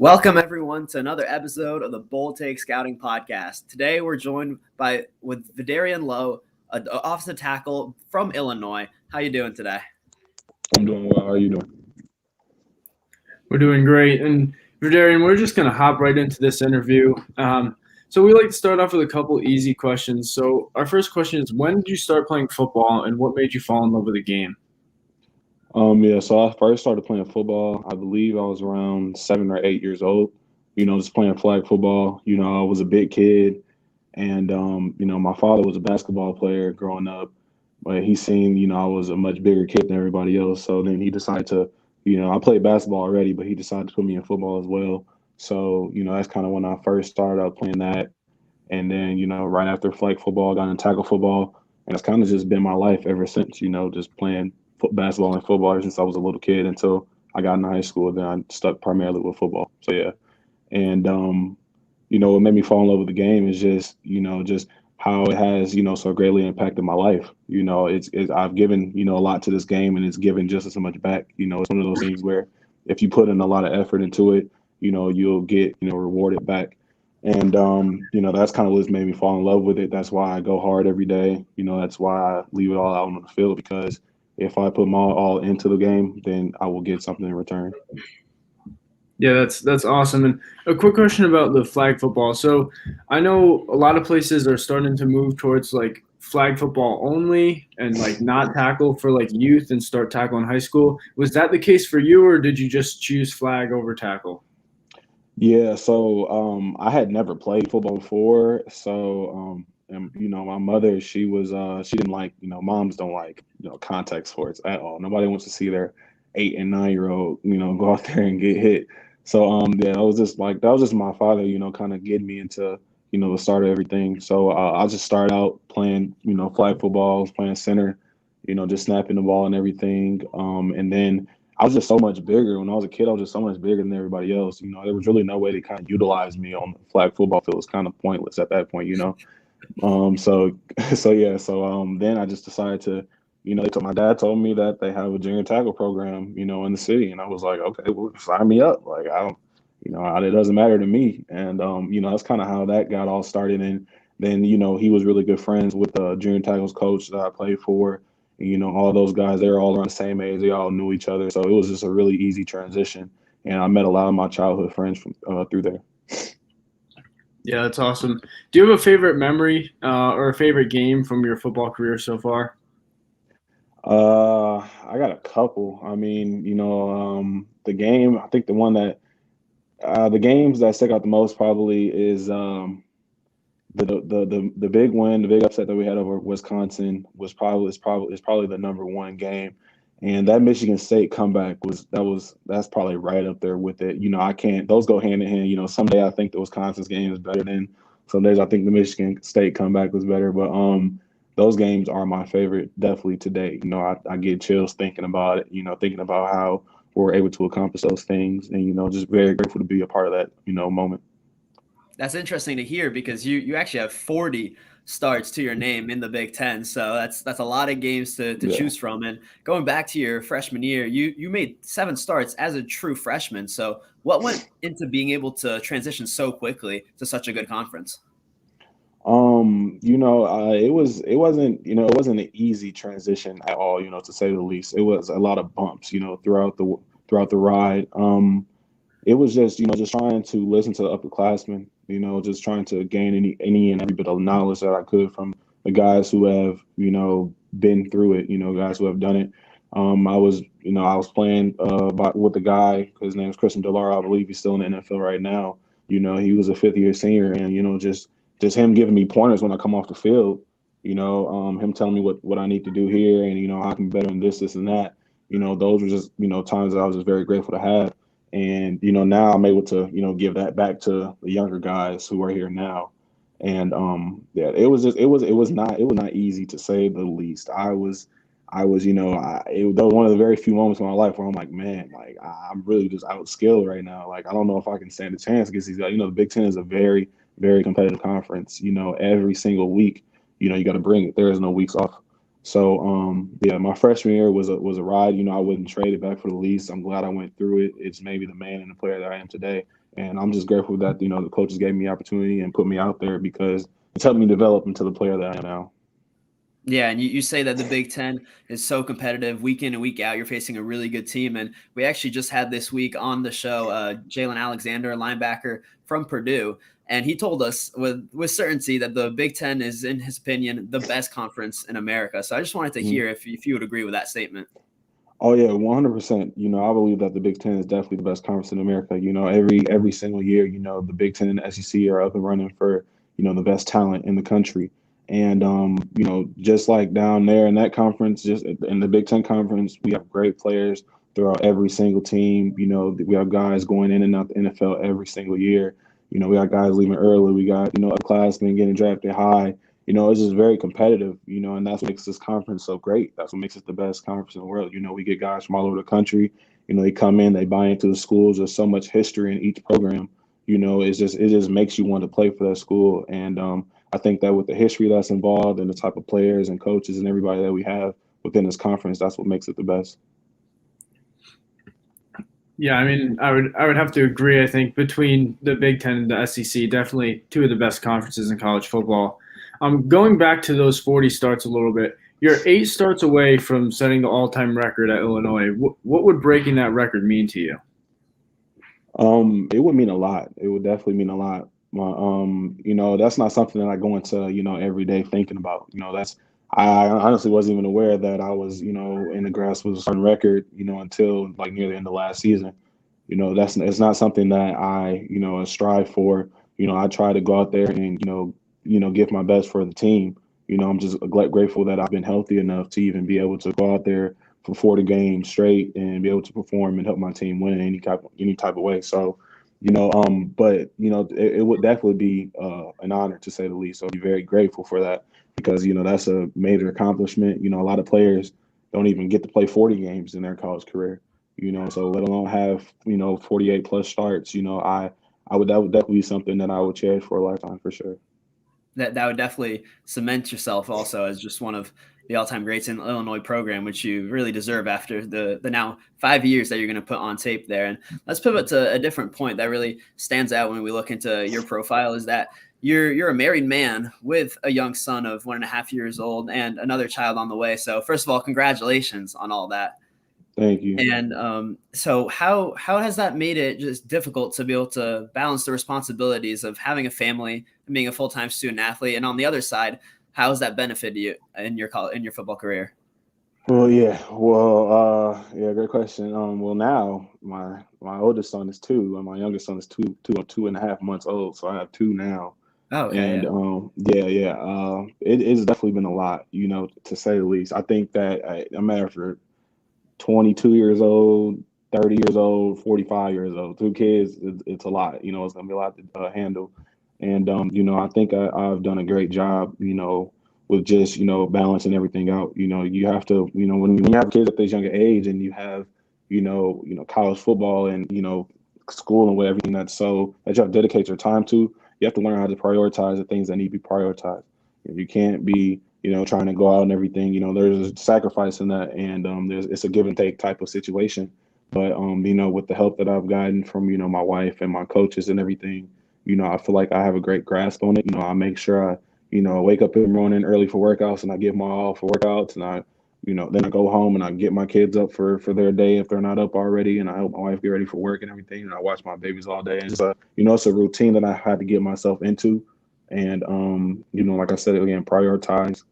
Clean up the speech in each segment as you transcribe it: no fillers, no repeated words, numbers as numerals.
Welcome everyone to another episode of the Bold Take Scouting Podcast. Today we're joined with Vederian Lowe, an offensive tackle from Illinois. How you doing today? I'm doing well. How are you doing? We're doing great. And Vederian, we're just going to hop right into this interview. So we like to start off with a couple easy questions. So our first question is, when did you start playing football and what made you fall in love with the game? So I first started playing football. I believe I was around 7 or 8 years old, just playing flag football. I was a big kid and, my father was a basketball player growing up, but he seen, I was a much bigger kid than everybody else. So then he decided to, I played basketball already, but he decided to put me in football as well. So, that's kind of when I first started out playing that. And then, right after flag football, I got into tackle football. And it's kind of just been my life ever since, just playing basketball and football ever since I was a little kid until I got into high school. Then I stuck primarily with football. So, yeah. And, what made me fall in love with the game is just how it has, so greatly impacted my life. I've given, a lot to this game and it's given just as much back. It's one of those things where if you put in a lot of effort into it, you'll get, rewarded back. And, that's kind of what's made me fall in love with it. That's why I go hard every day. That's why I leave it all out on the field, because if I put my all into the game, then I will get something in return. Yeah, that's awesome. And a quick question about the flag football. So I know a lot of places are starting to move towards like flag football only and like not tackle for like youth and start tackle in high school. Was that the case for you, or did you just choose flag over tackle? Yeah, so I had never played football before. So and my mother, she didn't like, moms don't like, contact sports at all. Nobody wants to see their 8 and 9-year-old, go out there and get hit. So yeah, that was just my father, kind of getting me into, the start of everything. So I just started out playing, flag football, I was playing center, just snapping the ball and everything. And then I was just so much bigger. When I was a kid, I was just so much bigger than everybody else. There was really no way to kind of utilize me on the flag football field. It was kind of pointless at that point. So yeah. So then I just decided to, my dad told me that they have a junior tackle program, in the city, and I was like, okay, well, sign me up. Like I don't, it doesn't matter to me. And that's kind of how that got all started. And then he was really good friends with the junior tackles coach that I played for. All those guys, they were all around the same age. They all knew each other. So it was just a really easy transition. And I met a lot of my childhood friends from through there. Yeah, that's awesome. Do you have a favorite memory or a favorite game from your football career so far? I got a couple. I mean, the game, I think the games that stick out the most probably is the big win, the big upset that we had over Wisconsin is probably the number one game. And that Michigan State comeback that's probably right up there with it. I can't, those go hand in hand. Someday I think the Wisconsin's game is better than some days I think the Michigan State comeback was better. But those games are my favorite definitely today. I get chills thinking about it, thinking about how we're able to accomplish those things, and just very grateful to be a part of that, moment. That's interesting to hear because you actually have 40 starts to your name in the Big Ten. So that's a lot of games to Yeah. choose from. And going back to your freshman year, you made 7 starts as a true freshman. So what went into being able to transition so quickly to such a good conference? It wasn't an easy transition at all, to say the least. It was a lot of bumps, throughout the ride. It was just trying to listen to the upperclassmen, just trying to gain any and every bit of knowledge that I could from the guys who have, been through it, guys who have done it. I was playing with the guy, his name is Christian Delara, I believe he's still in the NFL right now. He was a 5th-year senior, and, just him giving me pointers when I come off the field, him telling me what I need to do here and, how I can be better in this, and that. Those were just, times that I was just very grateful to have. And, now I'm able to, give that back to the younger guys who are here now. And yeah, it was not easy, to say the least. That was one of the very few moments in my life where I'm like, man, like I'm really just outskilled right now. Like I don't know if I can stand a chance against these guys. The Big Ten is a very, very competitive conference. Every single week, you got to bring it. There is no weeks off. So yeah, my freshman year was a ride. I wouldn't trade it back for the least. I'm glad I went through it. It's maybe the man and the player that I am today. And I'm just grateful that, the coaches gave me the opportunity and put me out there because it's helped me develop into the player that I am now. Yeah, and you say that the Big Ten is so competitive week in and week out. You're facing a really good team. And we actually just had this week on the show Jalen Alexander, a linebacker from Purdue. And he told us with certainty that the Big Ten is, in his opinion, the best conference in America. So I just wanted to hear if you would agree with that statement. Oh yeah, 100%. I believe that the Big Ten is definitely the best conference in America. Every single year, the Big Ten and the SEC are up and running for, the best talent in the country. And just like down there in that conference, just in the Big Ten conference, we have great players throughout every single team. We have guys going in and out the NFL every single year. We got guys leaving early. We got, upperclassmen getting drafted high. It's just very competitive, and that's what makes this conference so great. That's what makes it the best conference in the world. We get guys from all over the country. They come in, they buy into the schools. There's so much history in each program. It just makes you want to play for that school. And I think that with the history that's involved and the type of players and coaches and everybody that we have within this conference, that's what makes it the best. Yeah, I mean, I would have to agree. I think between the Big Ten and the SEC, definitely two of the best conferences in college football. Going back to those 40 starts a little bit, you're 8 starts away from setting the all-time record at Illinois. What would breaking that record mean to you? It would mean a lot. It would definitely mean a lot. That's not something that I go into, every day thinking about. I honestly wasn't even aware that I was, in the grasp of a certain record, until like near the end of last season. It's not something that I, strive for. I try to go out there and, give my best for the team. I'm just grateful that I've been healthy enough to even be able to go out there for 40 games straight and be able to perform and help my team win in any type of way. So, but it would definitely be an honor to say the least. So I'll be very grateful for that because that's a major accomplishment. A lot of players don't even get to play 40 games in their college career. So let alone have 48 plus starts. That would definitely be something that I would cherish for a lifetime for sure. That would definitely cement yourself also as just one of the all-time greats in the Illinois program, which you really deserve after the now 5 years that you're going to put on tape there. And let's pivot to a different point that really stands out when we look into your profile is that you're a married man with a young son of 1.5 years old and another child on the way. So first of all, congratulations on all that. Thank you. And so how has that made it just difficult to be able to balance the responsibilities of having a family and being a full-time student athlete? And on the other side, how has that benefited you in your football career? Well, great question. Well, now my oldest son is 2, and my youngest son is 2.5 months old. So I have 2 now. Oh, okay. And it's definitely been a lot, to say the least. I think that I'm after 22 years old, 30 years old, 45 years old, 2 kids, it's a lot, it's going to be a lot to handle. And, I think I've done a great job, with just, balancing everything out. You have to, when you have kids at this younger age and you have, college football and, school and everything that you have to dedicate your time to, you have to learn how to prioritize the things that need to be prioritized. You can't be, trying to go out and everything, there's a sacrifice in that. And it's a give and take type of situation. But, with the help that I've gotten from, my wife and my coaches and everything, I feel like I have a great grasp on it. I make sure I, wake up in the morning early for workouts and I give my all for workouts. And I, then I go home and I get my kids up for their day if they're not up already. And I help my wife get ready for work and everything. And I watch my babies all day. And it's a routine that I had to get myself into. And, like I said, again, prioritize,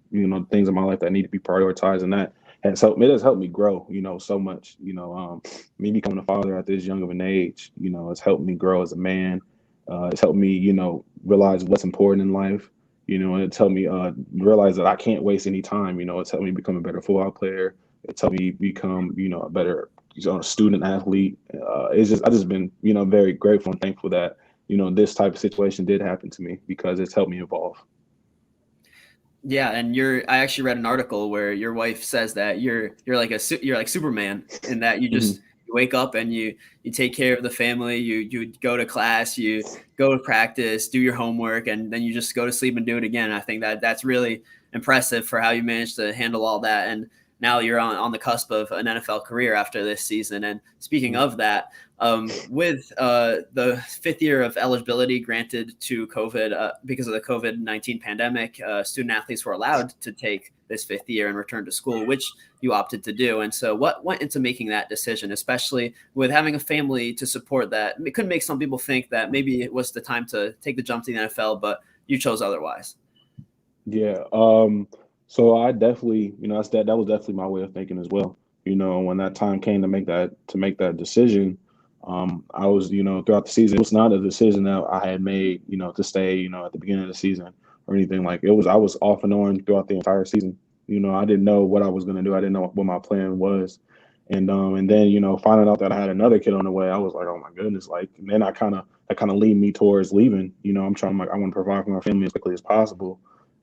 things in my life that need to be prioritized. And that has helped me grow, so much, me becoming a father at this young of an age, it's helped me grow as a man. It's helped me, realize what's important in life, and it's helped me realize that I can't waste any time. It's helped me become a better football player. It's helped me become, a better student athlete. I just been, very grateful and thankful that, this type of situation did happen to me because it's helped me evolve. Yeah, and I actually read an article where your wife says that you're like Superman in that you just you wake up and you take care of the family, you go to class, you go to practice, do your homework, and then you just go to sleep and do it again. I think that's really impressive for how you managed to handle all that. And now you're on the cusp of an NFL career after this season. And speaking of that, with the 5th year of eligibility granted to COVID because of the COVID-19 pandemic, student athletes were allowed to take this 5th year and return to school, which you opted to do. And so what went into making that decision, especially with having a family to support that? It could make some people think that maybe it was the time to take the jump to the NFL, but you chose otherwise. Yeah. So I definitely, that was definitely my way of thinking as well. When that time came to make that decision, I was, throughout the season, it was not a decision that I had made, to stay, at the beginning of the season or anything like it was. I was off and on throughout the entire season. I didn't know what I was going to do. I didn't know what my plan was. And then, finding out that I had another kid on the way, I was like, oh my goodness. And then that kind of lead me towards leaving. I want to provide for my family as quickly as possible.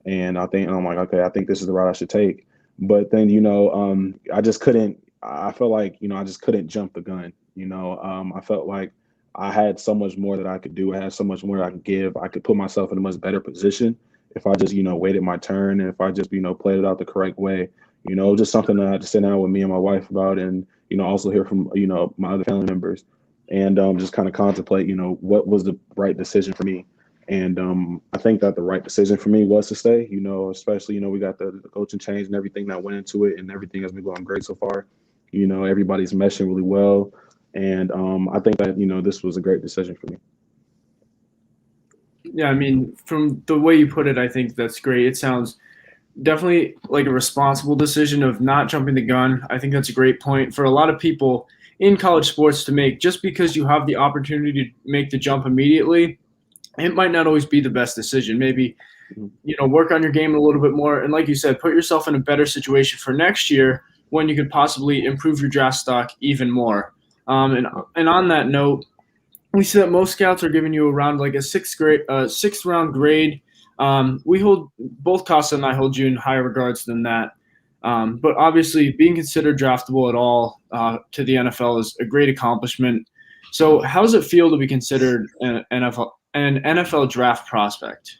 And I'm like, okay, I think this is the route I should take. But then, I just couldn't, I felt like, I just couldn't jump the gun. I felt like I had so much more that I could do. I had so much more I could give. I could put myself in a much better position if I just, waited my turn, and if I just, played it out the correct way. Just something that I had to sit down with me and my wife about, and, also hear from, my other family members, and just kind of contemplate, what was the right decision for me. And I think that the right decision for me was to stay, especially, we got the coaching change and everything that went into it, and everything has been going great so far. Everybody's meshing really well. And I think that, this was a great decision for me. Yeah, I mean, from the way you put it, I think that's great. It sounds definitely like a responsible decision of not jumping the gun. I think that's a great point for a lot of people in college sports to make. Just because you have the opportunity to make the jump immediately, it might not always be the best decision. Maybe, work on your game a little bit more. And like you said, put yourself in a better situation for next year when you could possibly improve your draft stock even more. And on that note, we see that most scouts are giving you around like a sixth round grade. Both Kosta and I hold you in higher regards than that. But obviously being considered draftable at all to the NFL is a great accomplishment. So how does it feel to be considered an NFL draft prospect?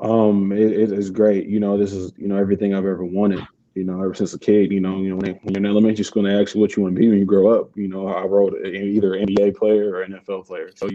It is great. This is, everything I've ever wanted, ever since a kid. When you're in elementary school and they ask you what you want to be when you grow up, I wrote either an NBA player or NFL player. So,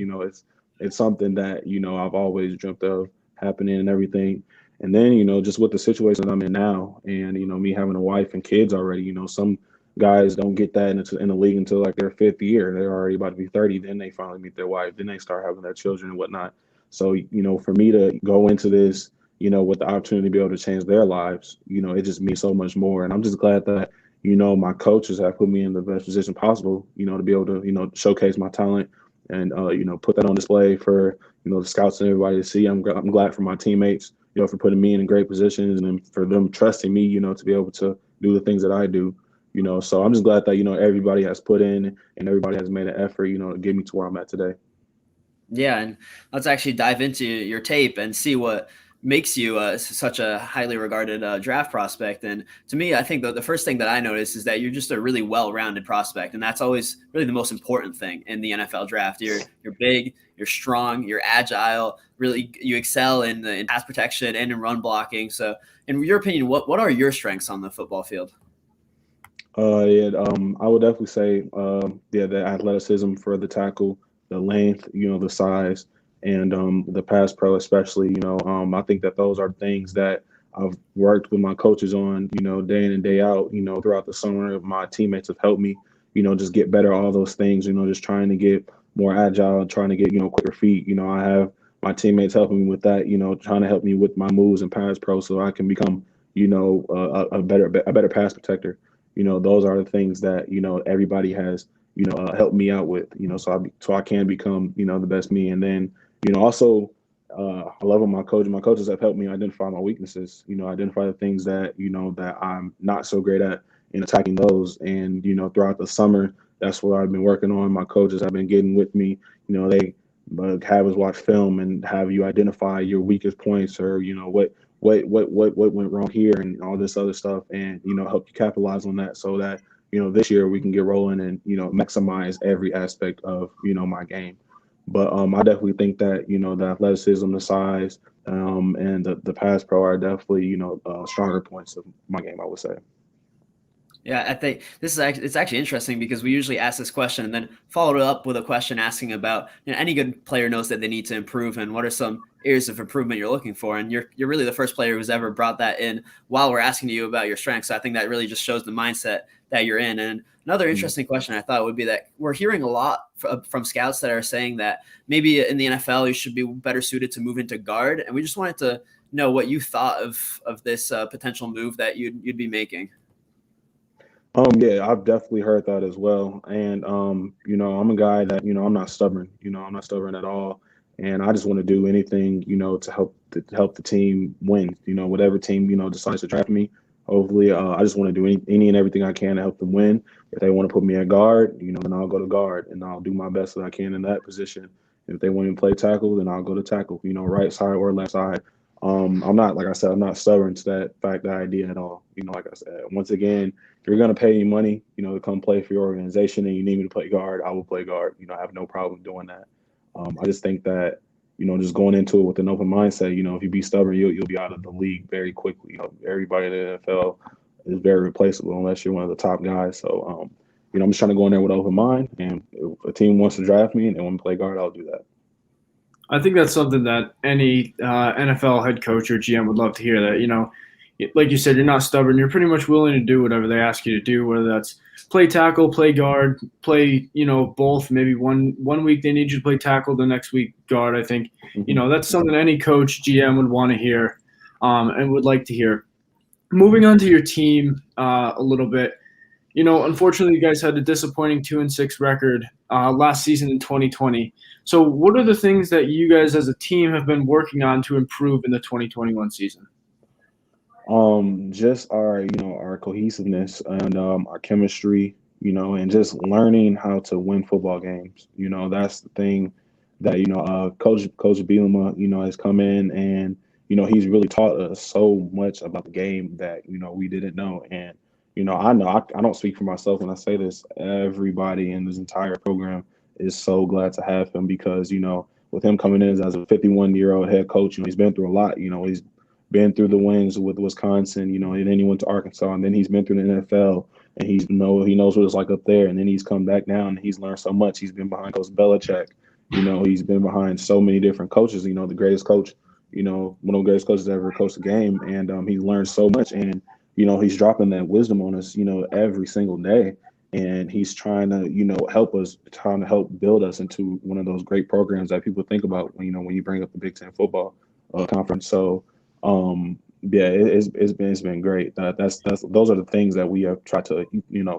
it's something that, I've always dreamt of happening and everything. And then, just with the situation I'm in now, and, me having a wife and kids already, some guys don't get that in the league until like their 5th year. They're already about to be 30. Then they finally meet their wife. Then they start having their children and whatnot. So, for me to go into this, with the opportunity to be able to change their lives, it just means so much more. And I'm just glad that, my coaches have put me in the best position possible, to be able to, showcase my talent and, put that on display for, the scouts and everybody to see. I'm glad for my teammates, for putting me in great positions, and for them trusting me, to be able to do the things that I do. So I'm just glad that, everybody has put in and everybody has made an effort, to get me to where I'm at today. Yeah, and let's actually dive into your tape and see what makes you such a highly regarded draft prospect. And to me, I think the first thing that I notice is that you're just a really well-rounded prospect, and that's always really the most important thing in the NFL draft. You're big, you're strong, you're agile. Really, you excel in pass protection and in run blocking. So, in your opinion, what are your strengths on the football field? I would definitely say, the athleticism for the tackle, the length, the size, and the pass pro especially. I think that those are things that I've worked with my coaches on, day in and day out. Throughout the summer, my teammates have helped me, just get better at all those things. Just trying to get more agile, trying to get quicker feet. I have my teammates helping me with that. Trying to help me with my moves and pass pro, so I can become a better pass protector. Those are the things that, everybody has, helped me out with, so I can become, the best me. And then, also, I love when my coaches have helped me identify my weaknesses, identify the things that, that I'm not so great at, and attacking those. And, throughout the summer, that's what I've been working on. My coaches have been getting with me, they have us watch film and have you identify your weakest points, or, what went wrong here and all this other stuff, and help you capitalize on that, so that this year we can get rolling and maximize every aspect of my game. But I definitely think that the athleticism, the size, and the pass pro are definitely stronger points of my game, I would say. Yeah, I think it's actually interesting because we usually ask this question and then follow it up with a question asking about, any good player knows that they need to improve and what are some areas of improvement you're looking for. And you're really the first player who's ever brought that in while we're asking you about your strengths. So I think that really just shows the mindset that you're in. And another interesting question I thought would be that we're hearing a lot from scouts that are saying that maybe in the NFL you should be better suited to move into guard. And we just wanted to know what you thought of this potential move that you'd be making. Yeah, I've definitely heard that as well. And I'm a guy that, I'm not stubborn. I'm not stubborn at all. And I just want to do anything, to help the team win. Whatever team, decides to draft me. Hopefully, I just want to do any and everything I can to help them win. If they want to put me at guard, then I'll go to guard and I'll do my best that I can in that position. If they want me to play tackle, then I'll go to tackle, right side or left side. I'm not, like I said, I'm not stubborn to that idea at all. Like I said, once again, if you're going to pay me money, to come play for your organization and you need me to play guard, I will play guard. I have no problem doing that. I just think that, just going into it with an open mindset, if you be stubborn, you'll be out of the league very quickly. Everybody in the NFL is very replaceable unless you're one of the top guys. So, I'm just trying to go in there with an open mind. And if a team wants to draft me and they want to play guard, I'll do that. I think that's something that any NFL head coach or GM would love to hear. That like you said, you're not stubborn. You're pretty much willing to do whatever they ask you to do, whether that's play tackle, play guard, play both. Maybe one week they need you to play tackle, the next week guard. I think that's something any coach, GM would want to hear and would like to hear. Moving on to your team a little bit. Unfortunately, you guys had a disappointing 2-6 record last season in 2020. So what are the things that you guys as a team have been working on to improve in the 2021 season? Just our cohesiveness and our chemistry, and just learning how to win football games. That's the thing that Coach Bielema, has come in and he's really taught us so much about the game that we didn't know. And I don't speak for myself when I say this. Everybody in this entire program is so glad to have him because with him coming in as a 51-year-old head coach, he's been through a lot. He's been through the wins with Wisconsin, and then he went to Arkansas, and then he's been through the NFL, and he knows what it's like up there, and then he's come back down, and he's learned so much. He's been behind Coach Belichick, he's been behind so many different coaches. The greatest coach, one of the greatest coaches ever coached the game, and he's learned so much, and he's dropping that wisdom on us, every single day, and he's trying to help us, trying to help build us into one of those great programs that people think about when you bring up the Big Ten football conference. So. Yeah, it's been great. Those are the things that we have tried to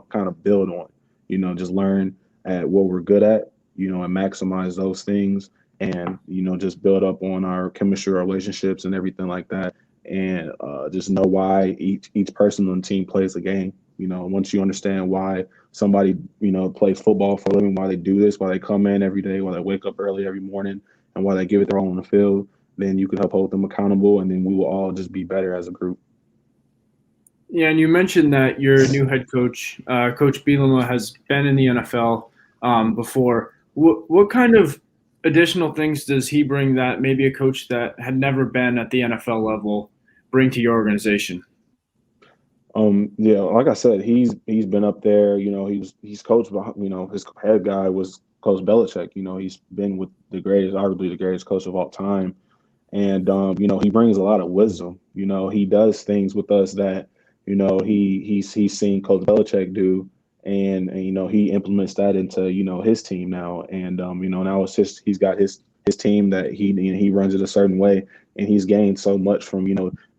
kind of build on. Just learn at what we're good at, and maximize those things, and just build up on our chemistry, relationships, and everything like that, and just know why each person on the team plays the game. Once you understand why somebody plays football for a living, why they do this, why they come in every day, why they wake up early every morning, and why they give it their all on the field. Then you can help hold them accountable, and then we will all just be better as a group. Yeah, and you mentioned that your new head coach, Coach Bielema, has been in the NFL before. What kind of additional things does he bring that maybe a coach that had never been at the NFL level bring to your organization? Yeah, like I said, he's been up there. He's coached. His head guy was Coach Belichick. He's been with arguably the greatest coach of all time. And, he brings a lot of wisdom. He does things with us that, he's seen Coach Belichick do. And he implements that into, his team now. And, now he's got his team that he runs it a certain way. And he's gained so much from,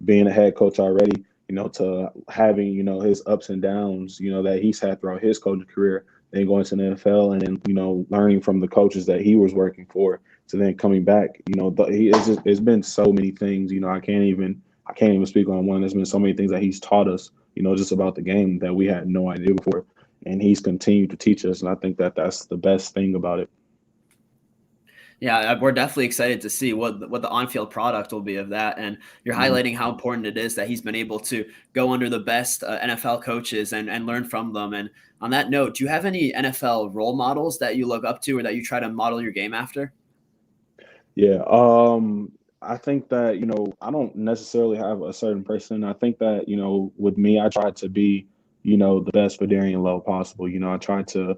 being a head coach already, to having, his ups and downs, that he's had throughout his coaching career, then going to the NFL and then, learning from the coaches that he was working for. So then coming back, it's been so many things. I can't even speak on one. There's been so many things that he's taught us, just about the game that we had no idea before, and he's continued to teach us. And I think that that's the best thing about it. Yeah, we're definitely excited to see what the on-field product will be of that. And you're highlighting how important it is that he's been able to go under the best NFL coaches and learn from them. And on that note, do you have any NFL role models that you look up to or that you try to model your game after? Yeah, I think that, I don't necessarily have a certain person. I think that, with me, I try to be the best Vederian Lowe possible. I try to,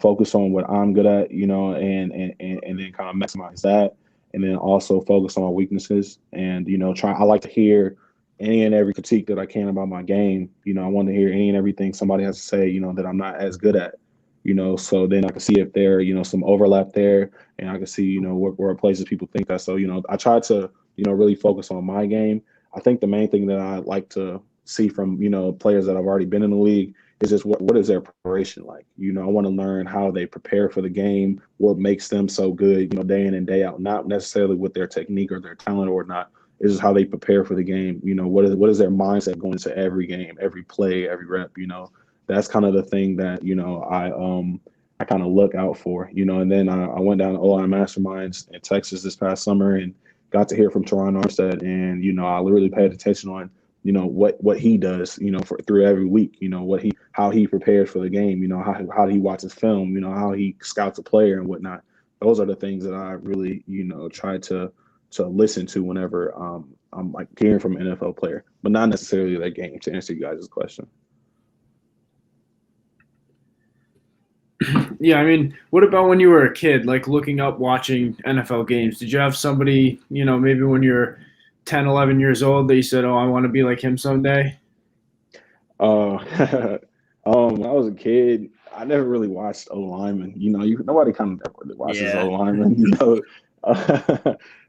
focus on what I'm good at, and then kind of maximize that. And then also focus on my weaknesses and, I like to hear any and every critique that I can about my game. I want to hear any and everything somebody has to say, that I'm not as good at, so then I can see if there, some overlap there and I can see, where places people think that. So, I try to, really focus on my game. I think the main thing that I like to see from, players that have already been in the league is just what is their preparation like? I want to learn how they prepare for the game, what makes them so good, day in and day out, not necessarily with their technique or their talent or not. It's just how they prepare for the game. What is their mindset going into every game, every play, every rep, that's kind of the thing that, I kind of look out for, and then I went down to O-line masterminds in Texas this past summer and got to hear from Teron Armstead. And, I really paid attention on, what he does, through every week, how he prepares for the game, how he watches film, how he scouts a player and whatnot. Those are the things that I really, try to listen to whenever I'm like hearing from an NFL player, but not necessarily that game, to answer you guys' question. Yeah, I mean, what about when you were a kid, like looking up, watching NFL games? Did you have somebody, maybe when you're 10, 11 years old that you said, oh, I want to be like him someday? When I was a kid, I never really watched O linemen. Nobody kind of ever really watches O Yeah. linemen.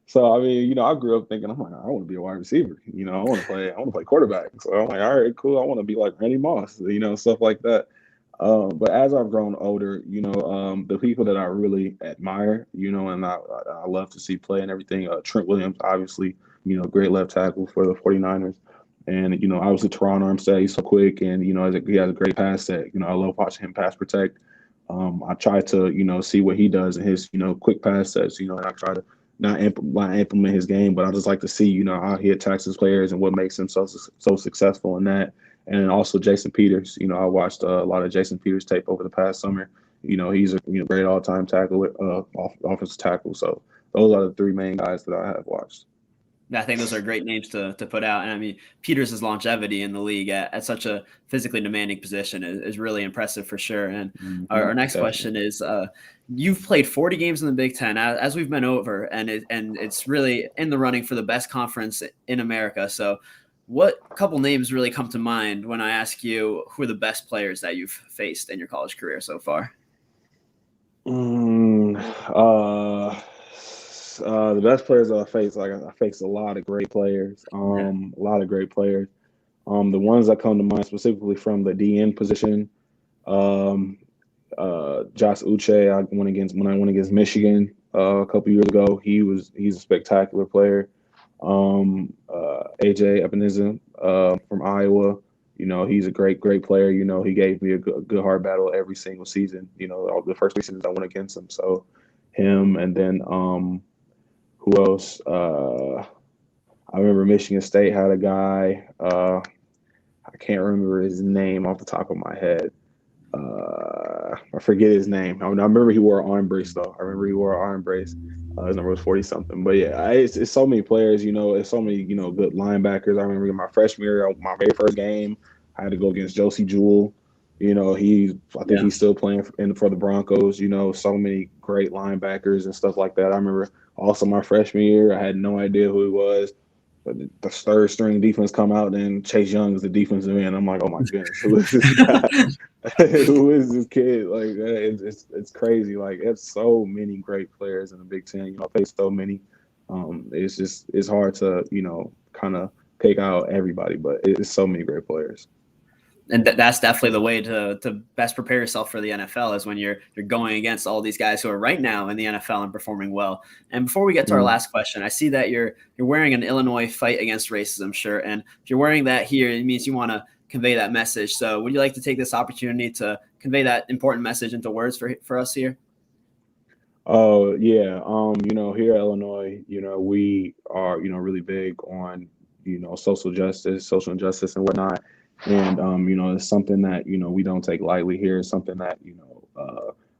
So I mean, I grew up thinking, I'm like, I want to be a wide receiver. I want to play quarterback. So I'm like, all right, cool. I want to be like Randy Moss. Stuff like that. But as I've grown older, the people that I really admire, and I love to see play and everything. Trent Williams, obviously, great left tackle for the 49ers. And, obviously Teron Armstead, he's so quick and, he has a great pass set. I love watching him pass protect. I try to, see what he does in his, quick pass sets, and I try to not implement his game, but I just like to see, how he attacks his players and what makes him so successful in that. And also Jason Peters, I watched a lot of Jason Peters tape over the past summer. He's a great all-time tackle, offensive tackle. So those are the three main guys that I have watched. I think those are great names to put out. And I mean, Peters' longevity in the league at such a physically demanding position is really impressive for sure. And our next question is, you've played 40 games in the Big Ten, as we've been over, and it's really in the running for the best conference in America. So what couple names really come to mind when I ask you who are the best players that you've faced in your college career so far? The best players I faced, like I faced a lot of great players. A lot of great players. The ones that come to mind specifically from the DN position, Josh Uche. When I went against Michigan a couple years ago. He's a spectacular player. AJ Ebenezer from Iowa. He's a great player. He gave me a good hard battle every single season. All the first 3 seasons I went against him. So him, and then who else? I remember Michigan State had a guy. I can't remember his name off the top of my head. I forget his name. I remember he wore an arm brace though. His number was 40 something. But yeah, it's so many players. It's so many good linebackers. I remember in my freshman year, my very first game, I had to go against Josie Jewell. I think he's still playing for the Broncos. So many great linebackers and stuff like that. I remember also my freshman year, I had no idea who he was. But the third string defense come out, and Chase Young is the defensive end. I'm like, oh my goodness, who is this guy? Who is this kid? Like, it's crazy. Like, it's so many great players in the Big Ten. I face so many. It's hard to kind of pick out everybody, but it's so many great players. And that's definitely the way to best prepare yourself for the NFL is when you're going against all these guys who are right now in the NFL and performing well. And before we get to our last question, I see that you're wearing an Illinois Fight Against Racism shirt, and if you're wearing that here, it means you want to convey that message. So would you like to take this opportunity to convey that important message into words for us here? Oh yeah, here at Illinois, we are really big on social injustice and whatnot. And, it's something that, we don't take lightly here. It's something that,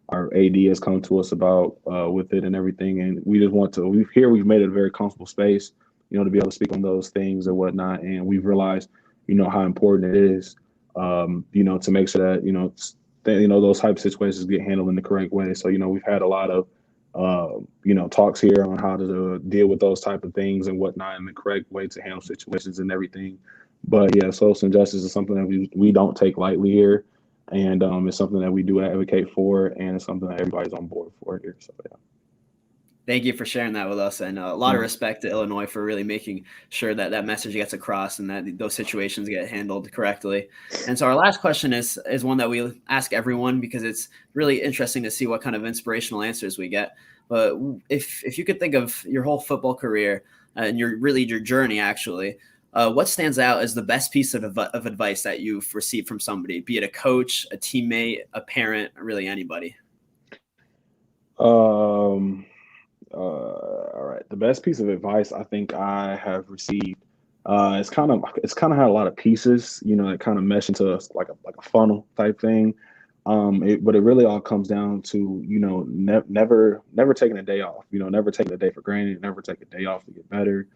our AD has come to us about with it and everything. And we just want to, we've made it a very comfortable space, to be able to speak on those things and whatnot. And we've realized, how important it is to make sure that, those type of situations get handled in the correct way. So, we've had a lot of, talks here on how to deal with those type of things and whatnot in the correct way to handle situations and everything. But yeah, social injustice is something that we don't take lightly here. And it's something that we do advocate for, and it's something that everybody's on board for here. So, yeah. Thank you for sharing that with us, and a lot of respect to Illinois for really making sure that that message gets across and that those situations get handled correctly. And so our last question is one that we ask everyone because it's really interesting to see what kind of inspirational answers we get. But if you could think of your whole football career and your journey, actually, what stands out as the best piece of advice that you've received from somebody, be it a coach, a teammate, a parent, really anybody? All right. The best piece of advice I think I have received, it's kind of had a lot of pieces, that kind of mesh into like a funnel type thing. But it really all comes down to, never taking a day off, never taking a day for granted, never take a day off to get better,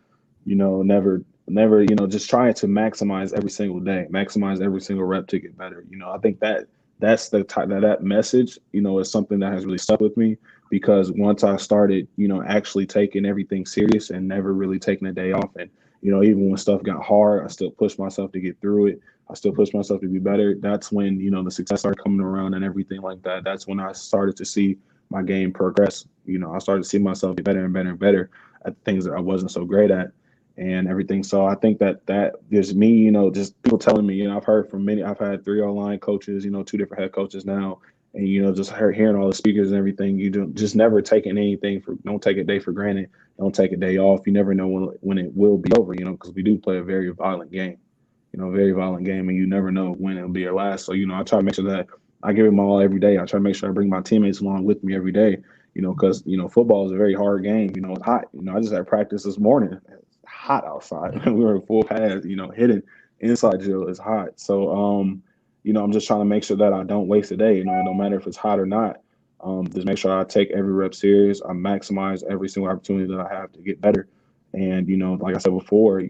never, just trying to maximize every single day, maximize every single rep to get better. I think that's the type that message, is something that has really stuck with me. Because once I started, actually taking everything serious and never really taking a day off, and even when stuff got hard, I still pushed myself to get through it. I still pushed myself to be better. That's when the success started coming around and everything like that. That's when I started to see my game progress. I started to see myself get better and better and better at things that I wasn't so great at and everything. So I think that gives me, just people telling me. I've heard from many. I've had 3 online coaches, 2 different head coaches now. And, just hearing all the speakers and everything, just never taking don't take a day for granted. Don't take a day off. You never know when it will be over, because we do play a very violent game, and you never know when it'll be your last. So, I try to make sure that I give it my all every day. I try to make sure I bring my teammates along with me every day, because, football is a very hard game. It's hot. I just had practice this morning. It's hot outside. We were in full pads, hitting inside drill is hot. So, I'm just trying to make sure that I don't waste a day, no matter if it's hot or not. Just make sure I take every rep serious. I maximize every single opportunity that I have to get better. And, like I said before, if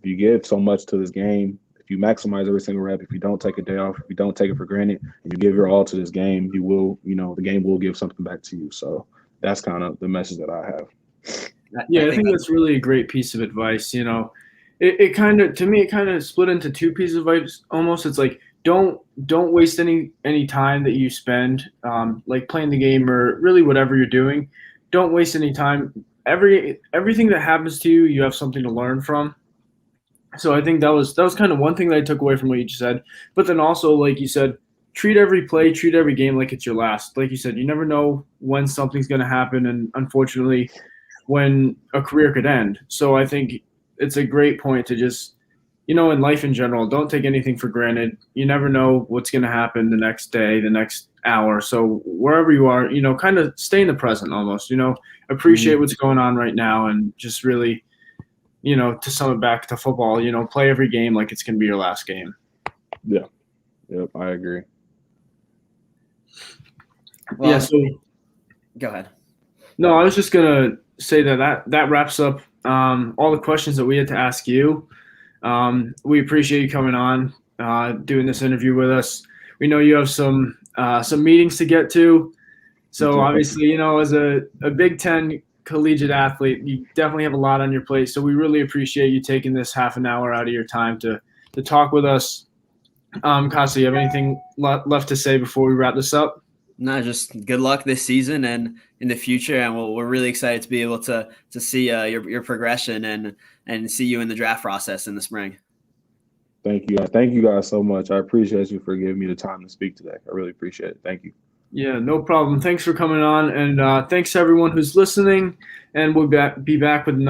you give so much to this game, if you maximize every single rep, if you don't take a day off, if you don't take it for granted, and you give your all to this game, you will, the game will give something back to you. So that's kind of the message that I have. Yeah, I think that's really a great piece of advice. It kind of split into 2 pieces of advice almost. It's like, don't waste any time that you spend like playing the game or really whatever you're doing. Don't waste any time. Everything that happens to you, you have something to learn from. So I think that was kind of one thing that I took away from what you just said. But then also, like you said, treat every play, treat every game like it's your last. Like you said, you never know when something's going to happen, and unfortunately, when a career could end. So I think it's a great point to just, in life in general, don't take anything for granted. You never know what's going to happen the next day, the next hour. So wherever you are, kind of stay in the present almost, appreciate what's going on right now, and just really, to sum it back to football, play every game like it's going to be your last game. Yeah. Yep. I agree. Well, yeah. So go ahead. No, I was just going to say that wraps up all the questions that we had to ask you. We appreciate you coming on, doing this interview with us. We know you have some meetings to get to. So obviously, as a Big Ten collegiate athlete, you definitely have a lot on your plate. So we really appreciate you taking this half an hour out of your time to talk with us. Kosta, you have anything left to say before we wrap this up? No, just good luck this season and in the future, and we're really excited to be able to see your progression and see you in the draft process in the spring. Thank you. Thank you guys so much. I appreciate you for giving me the time to speak today. I really appreciate it. Thank you. Yeah, no problem. Thanks for coming on, and thanks to everyone who's listening. And we'll be back with another.